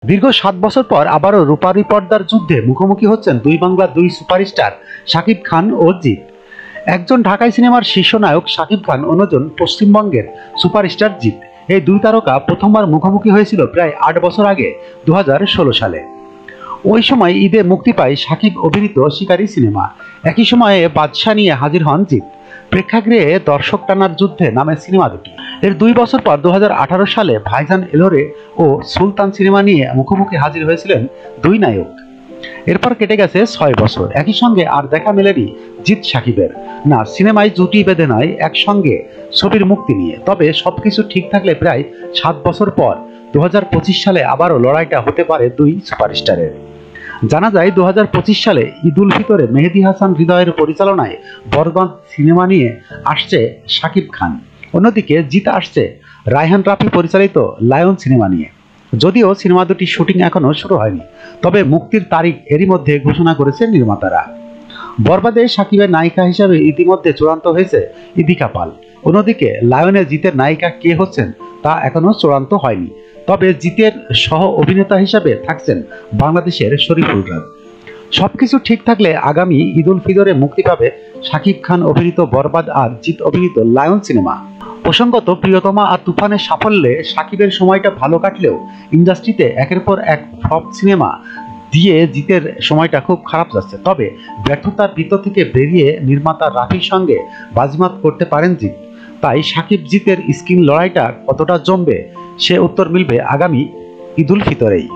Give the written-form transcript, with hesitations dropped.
দীর্ঘ 7 বছর পর আবারও রূপালী পর্দার যুদ্ধে মুখোমুখি হচ্ছেন দুই বাংলার দুই সুপারস্টার শাকিব খান ও জিৎ। একজন ঢাকাই সিনেমার শীর্ষ নায়ক শাকিব খান, অন্যজন পশ্চিমবঙ্গের সুপারস্টার জিৎ। এই দুই তারকা প্রথমবার মুখোমুখি হয়েছিল প্রায় 8 বছর আগে 2016 সালে। ওই সময় ঈদে মুক্তি পায় শাকিব অভিনীত শিকারী সিনেমা। একই সময়ে বাদশা নিয়ে হাজির হন জিৎ। প্রেক্ষাগৃহে দর্শক টানার যুদ্ধে নামে সিনেমা দুটি। এর 2 বছর পর 2018 সালে ভাইজান এলোরে ও সুলতান সিনেমা নিয়ে মুখোমুখি হাজির হয়েছিলেন দুই নায়ক। এরপর কেটে গেছে 6 বছর। একই সঙ্গে আর দেখা মেলেনি জিৎ শাকিবের। না, সিনেমায় জুটি বেঁধে নয়, একসঙ্গে ছবির মুক্তি নিয়ে। তবে সবকিছু ঠিক থাকলে প্রায় 7 বছর পর 2025 সালে আবারও লড়াইটা হতে পারে দুই সুপারস্টারের। জানা যায় 2025 সালে ঈদ উল ফিতরে মেহেদী হাসান হৃদয়ের পরিচালনায় বরবাদ সিনেমা নিয়ে আসছে শাকিব খান। অন্যদিকে জিৎ আসছে রায়হান রাফি পরিচালিত লায়ন সিনেমা নিয়ে। যদিও সিনেমা দুটি শুটিং এখনো শুরু হয়নি, তবে মুক্তির তারিখ এরই মধ্যে ঘোষণা করেছে নির্মাতারা। বরবাদে শাকিবের নায়িকা হিসেবে ইতিমধ্যে চূড়ান্ত হয়েছে ইদিকা পাল। অন্যদিকে লায়নে জিতের নায়িকা কে হচ্ছেন তা এখনো চূড়ান্ত হয়নি। তবে জিতের সহ অভিনেতা হিসেবে থাকছেন বাংলাদেশের শরীফুল রাজ। সবকিছু ঠিক থাকলে আগামী ঈদ উল ফিতরে মুক্তি পাবে শাকিব খান অভিনীত বরবাদ আর জিৎ অভিনীত লায়ন সিনেমা। প্রসঙ্গত, প্রিয়তমা আর তুফানের সাফল্যে শাকিবের সময়টা ভালো কাটলেও ইন্ডাস্ট্রিতে একের পর এক ফ্লপ সিনেমা দিয়ে জিতের সময়টা খুব খারাপ যাচ্ছে। তবে ব্যর্থতার ভিতর থেকে বেরিয়ে নির্মাতা রাফির সঙ্গে বাজিমাত করতে পারেন জিৎ। তাই শাকিব জিতের স্ক্রিন লড়াইটা কতটা জমবে সে উত্তর মিলবে আগামী ঈদ উল ফিতরেই।